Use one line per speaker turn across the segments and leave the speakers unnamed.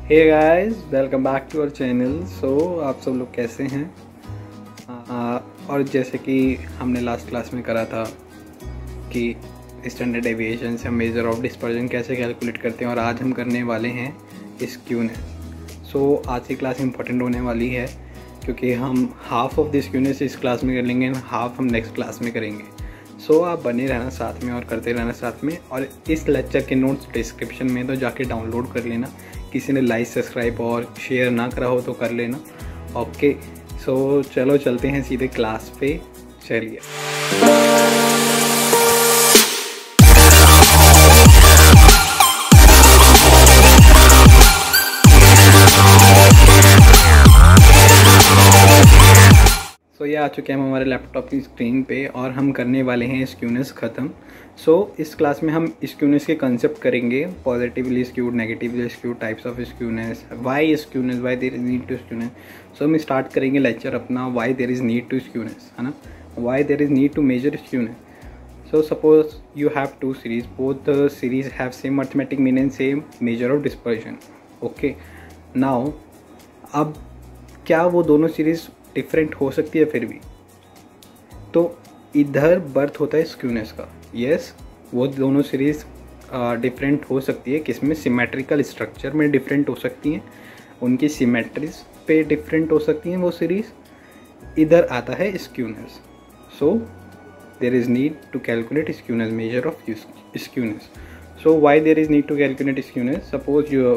Hey guys, welcome back to our channel. आप सब लोग कैसे हैं? और जैसे कि हमने लास्ट क्लास में करा था कि स्टैंडर्ड डेविएशन से हम मेजर ऑफ डिस्पर्जन कैसे कैलकुलेट करते हैं, और आज हम करने वाले हैं स्क्यूनेस। आज की क्लास इंपॉर्टेंट होने वाली है क्योंकि हम हाफ ऑफ द स्क्यूनेस इस क्लास में कर लेंगे एंड हाफ हम नेक्स्ट क्लास में करेंगे। आप बने रहना साथ में और करते रहना साथ में। और इस लेक्चर के नोट्स डिस्क्रिप्शन में तो जाके डाउनलोड कर लेना। किसी ने लाइक, सब्सक्राइब और शेयर ना करा हो तो कर लेना। ओके, चलो चलते हैं सीधे क्लास पे। चलिए, ये आ चुके हैं हम हमारे लैपटॉप की स्क्रीन पे और हम करने वाले हैं स्क्यूनेस ख़त्म। इस क्लास में हम स्क्यूनेस के कंसेप्ट करेंगे, positively skewed, negatively skewed, types of skewness, why skewness, why there is need to skewness. हम स्टार्ट करेंगे लेक्चर अपना why there is need to skewness, है ना, why there is need to measure skewness. Suppose you have two series, both the series have same arithmetic mean and same measure of dispersion. Okay, now अब क्या वो दोनों series different हो सकती है? फिर भी तो इधर बर्थ होता है स्क्यूनेस का। यस, वो दोनों सीरीज डिफरेंट हो सकती है। किसमें? सिमेट्रिकल स्ट्रक्चर में डिफरेंट हो सकती हैं, उनकी सिमेट्रीज पे डिफरेंट हो सकती हैं वो सीरीज। इधर आता है skewness. there is need to calculate skewness, measure of skewness. Why there is need to calculate skewness? Suppose your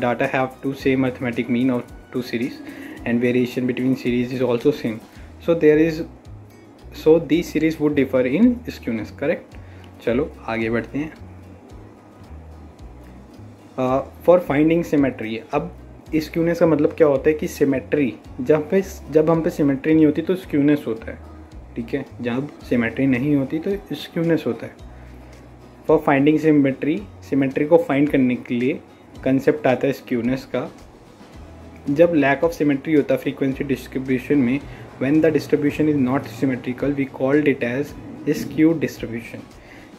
data have two same arithmetic mean of two series and variation between series is also same. These series would differ in skewness, correct? चलो आगे बढ़ते हैं। For finding symmetry, अब skewness का मतलब क्या होता है कि सिमेट्री, जब हम पे सिमेट्री नहीं होती तो स्क्यूनेस होता है, ठीक है। जब सिमेट्री नहीं होती तो स्क्यूनेस होता है। फॉर फाइंडिंग सिमेट्री को फाइंड करने के लिए कंसेप्ट आता है स्क्यूनेस का। जब लैक ऑफ सिमेट्री होता है फ्रीक्वेंसी डिस्ट्रीब्यूशन में, when the distribution is not symmetrical we called it as skewed distribution.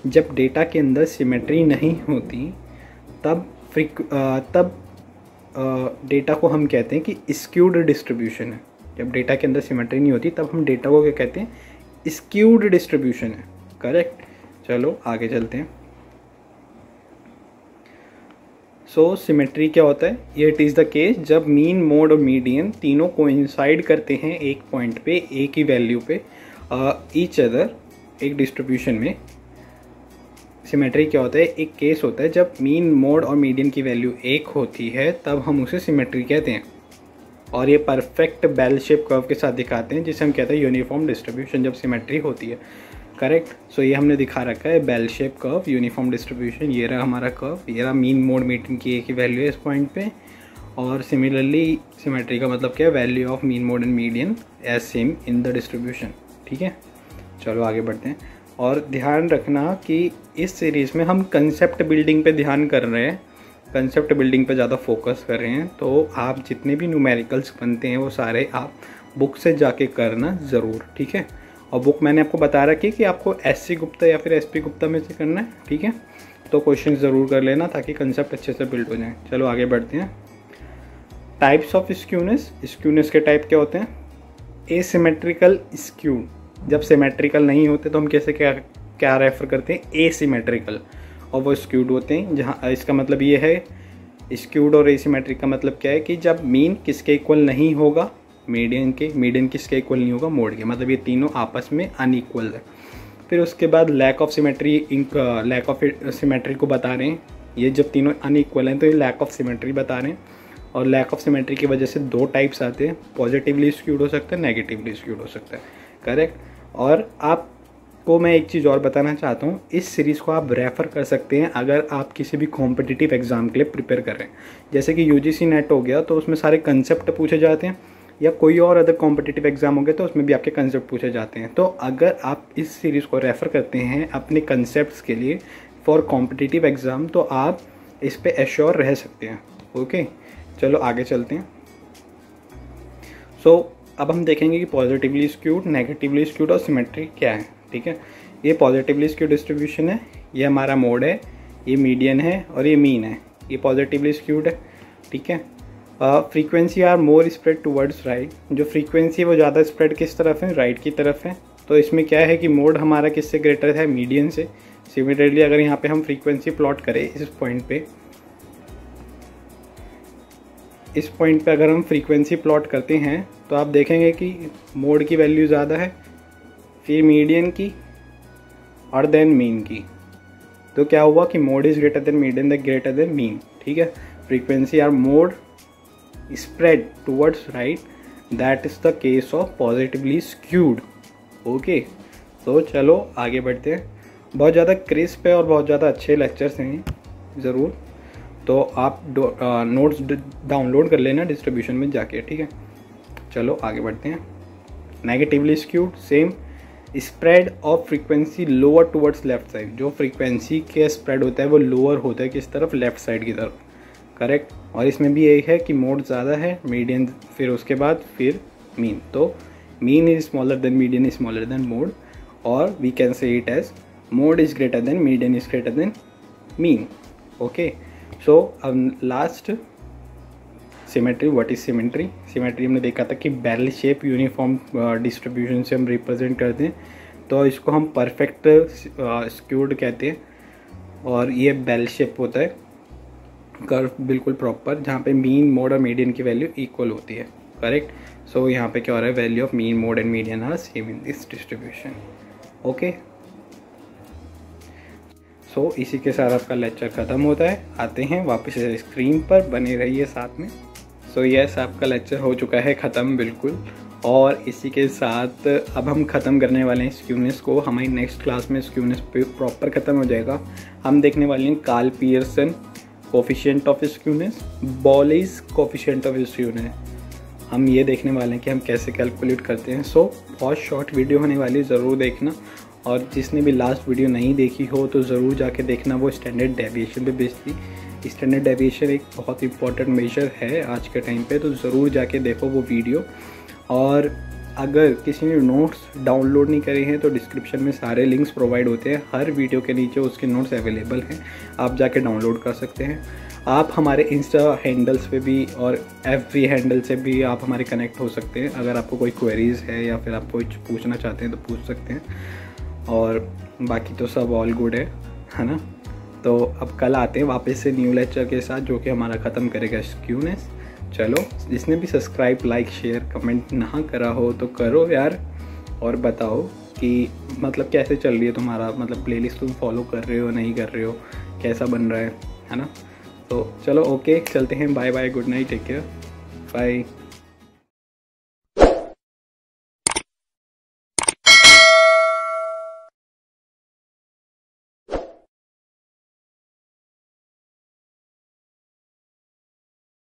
जब डेटा के अंदर सिमेट्री नहीं होती तब डेटा को हम कहते हैं कि स्क्यूड डिस्ट्रीब्यूशन है। जब डेटा के अंदर सिमेट्री नहीं होती तब हम डेटा को क्या कहते हैं? स्क्यूड डिस्ट्रीब्यूशन है, करेक्ट। चलो आगे चलते हैं। सिमेट्री क्या होता है? इट इज़ द केस जब मीन, मोड और मीडियन तीनों कोइंसाइड करते हैं एक पॉइंट पे, एक ही वैल्यू पे, ईच अदर, एक डिस्ट्रीब्यूशन में। सिमेट्री क्या होता है? एक केस होता है जब मीन, मोड और मीडियन की वैल्यू एक होती है, तब हम उसे सिमेट्री कहते हैं। और ये परफेक्ट बेल शेप कर्व के साथ दिखाते हैं, जिसे हम कहते हैं यूनिफॉर्म डिस्ट्रीब्यूशन जब सिमेट्री होती है, करेक्ट। ये हमने दिखा रखा है bell shape curve, uniform distribution. ये रहा हमारा कर्व, ये रहा मीन, मोड, मीडियन की एक ही वैल्यू है इस पॉइंट पे। और सिमिलरली सिमेट्री का मतलब क्या है? Value of mean, mode and median as same in the distribution, ठीक है। चलो आगे बढ़ते हैं। और ध्यान रखना कि इस सीरीज़ में हम कंसेप्ट बिल्डिंग पे ध्यान कर रहे हैं, कंसेप्ट बिल्डिंग पे ज़्यादा फोकस कर रहे हैं। तो आप जितने भी न्यूमेरिकल्स बनते हैं वो सारे आप बुक से जाके करना ज़रूर, ठीक है। और बुक मैंने आपको बता रखी है कि आपको SC गुप्ता या फिर SP गुप्ता में से करना है, ठीक है। तो क्वेश्चन ज़रूर कर लेना ताकि कंसेप्ट अच्छे से बिल्ड हो जाए। चलो आगे बढ़ते हैं। Types of skewness. स्क्यूनेस के टाइप क्या होते हैं? एसिमेट्रिकल स्क्यूड, जब सिमेट्रिकल नहीं होते तो हम कैसे क्या रेफर करते हैं? एसिमेट्रिकल। और वो स्क्यूड होते हैं, जहाँ इसका मतलब ये है, स्क्यूड और एसिमेट्रिक का मतलब क्या है कि जब मीन किसके इक्वल नहीं होगा? मीडियन किसके इक्वल नहीं होगा? मोड के। मतलब ये तीनों आपस में अनइक्वल है। फिर उसके बाद lack of symmetry, lack of symmetry को बता रहे हैं। ये जब तीनों अनइक्वल हैं तो ये लैक ऑफ सिमेट्री बता रहे हैं। और लैक ऑफ सिमेट्री की वजह से दो टाइप्स आते हैं, पॉजिटिवली स्क्यूड हो सकता है, नेगेटिवली स्क्यूड हो सकता है, करेक्ट। और आपको मैं एक चीज़ और बताना चाहता हूँ, इस सीरीज़ को आप रेफ़र कर सकते हैं अगर आप किसी भी कॉम्पिटिटिव एग्ज़ाम के लिए प्रिपेयर कर रहे हैं। जैसे कि UGC नेट हो गया तो उसमें सारे कंसेप्ट पूछे जाते हैं, या कोई और अदर कॉम्पिटिटिव एग्ज़ाम हो गया तो उसमें भी आपके कंसेप्ट पूछे जाते हैं। तो अगर आप इस सीरीज़ को रेफ़र करते हैं अपने कंसेप्ट्स के लिए फॉर कॉम्पिटिटिव एग्ज़ाम, तो आप इस पर एश्योर रह सकते हैं। ओके, चलो आगे चलते हैं। अब हम देखेंगे कि पॉजिटिवली स्क्यूड, नेगेटिवली स्क्यूड और सिमेट्री क्या है, ठीक है। ये पॉजिटिवली स्क्यूड डिस्ट्रीब्यूशन है, ये हमारा मोड है, ये मीडियन है और ये मीन है। ये पॉजिटिवली स्क्यूड है। ठीक है। Frequency are more spread towards right, जो फ्रीक्वेंसी है वो ज़्यादा स्प्रेड किस तरफ है, राइट की तरफ है। तो इसमें क्या है कि मोड हमारा किससे ग्रेटर है, मीडियन से। सिमिलरली अगर यहाँ पे हम फ्रीक्वेंसी प्लॉट करें इस पॉइंट पे अगर हम फ्रीक्वेंसी प्लॉट करते हैं तो आप देखेंगे कि मोड की वैल्यू ज़्यादा है, फिर मीडियन की और देन मीन की। तो क्या हुआ कि mode is greater than median the greater than mean, ठीक है। Frequency are mode spread towards right, that is the case of positively skewed. Okay, तो चलो आगे बढ़ते हैं। बहुत ज़्यादा क्रिस्प है और बहुत ज़्यादा अच्छे लेक्चर्स हैं ज़रूर, तो आप नोट्स डाउनलोड कर लेना डिस्ट्रीब्यूशन में जाके, ठीक है। चलो आगे बढ़ते हैं। Negatively skewed, same spread of frequency lower towards left side, जो फ्रीक्वेंसी के स्प्रेड होता है वो लोअर होता है किस तरफ, लेफ्ट साइड की तरफ, करेक्ट। और इसमें भी यही है कि मोड ज़्यादा है, मीडियन फिर उसके बाद फिर मीन। तो mean is smaller than median is smaller than mode, और we can say it as mode is greater than median is greater than mean. Okay, so अब last symmetry. What is symmetry? Symmetry हमने देखा था कि barrel shape uniform distribution से हम represent करते हैं, तो इसको हम परफेक्ट स्क्यूड कहते हैं। और ये बैरल शेप होता है, कर्व बिल्कुल प्रॉपर, जहाँ पे मीन मोड और मीडियन की वैल्यू इक्वल होती है, करेक्ट। सो यहाँ पे क्या हो रहा है, value of mean mode and median are same in this distribution. Okay, so इसी के साथ आपका लेक्चर ख़त्म होता है। आते हैं वापस स्क्रीन पर, बने रहिए साथ में। सो यस, आपका लेक्चर हो चुका है ख़त्म बिल्कुल, और इसी के साथ अब हम ख़त्म करने वाले हैं स्क्यूनेस को। हमारी नेक्स्ट क्लास में स्क्यूनेस प्रॉपर ख़त्म हो जाएगा। हम देखने वाले हैं Karl Pearson coefficient of skewness, Bowley's coefficient of skewness. हम ये देखने वाले हैं कि हम कैसे कैलकुलेट करते हैं। सो बहुत शॉर्ट वीडियो होने वाली, ज़रूर देखना। और जिसने भी लास्ट वीडियो नहीं देखी हो तो ज़रूर जाके देखना, वो स्टैंडर्ड डेविएशन पे बेस्ड थी। स्टैंडर्ड डेविएशन एक बहुत इंपॉर्टेंट मेजर है आज के टाइम पे, तो ज़रूर जाके देखो वो वीडियो। और अगर किसी ने नोट्स डाउनलोड नहीं करे हैं तो डिस्क्रिप्शन में सारे लिंक्स प्रोवाइड होते हैं, हर वीडियो के नीचे उसके नोट्स अवेलेबल हैं, आप जाके डाउनलोड कर सकते हैं। आप हमारे इंस्टा हैंडल्स पे भी और एफबी हैंडल से भी आप हमारे कनेक्ट हो सकते हैं। अगर आपको कोई क्वेरीज़ है या फिर आप कुछ पूछना चाहते हैं तो पूछ सकते हैं। और बाकी तो सब ऑल गुड है ना। तो अब कल आते हैं वापस से न्यू लेक्चर के साथ, जो कि हमारा ख़त्म करेगा स्क्यूनेस। चलो, जिसने भी सब्सक्राइब, लाइक, शेयर, कमेंट ना करा हो तो करो यार, और बताओ कि मतलब कैसे चल रही है तुम्हारा, मतलब प्लेलिस्ट तुम फॉलो कर रहे हो नहीं कर रहे हो, कैसा बन रहा है ना। तो चलो ओके, चलते हैं, bye bye, good night, take care, bye.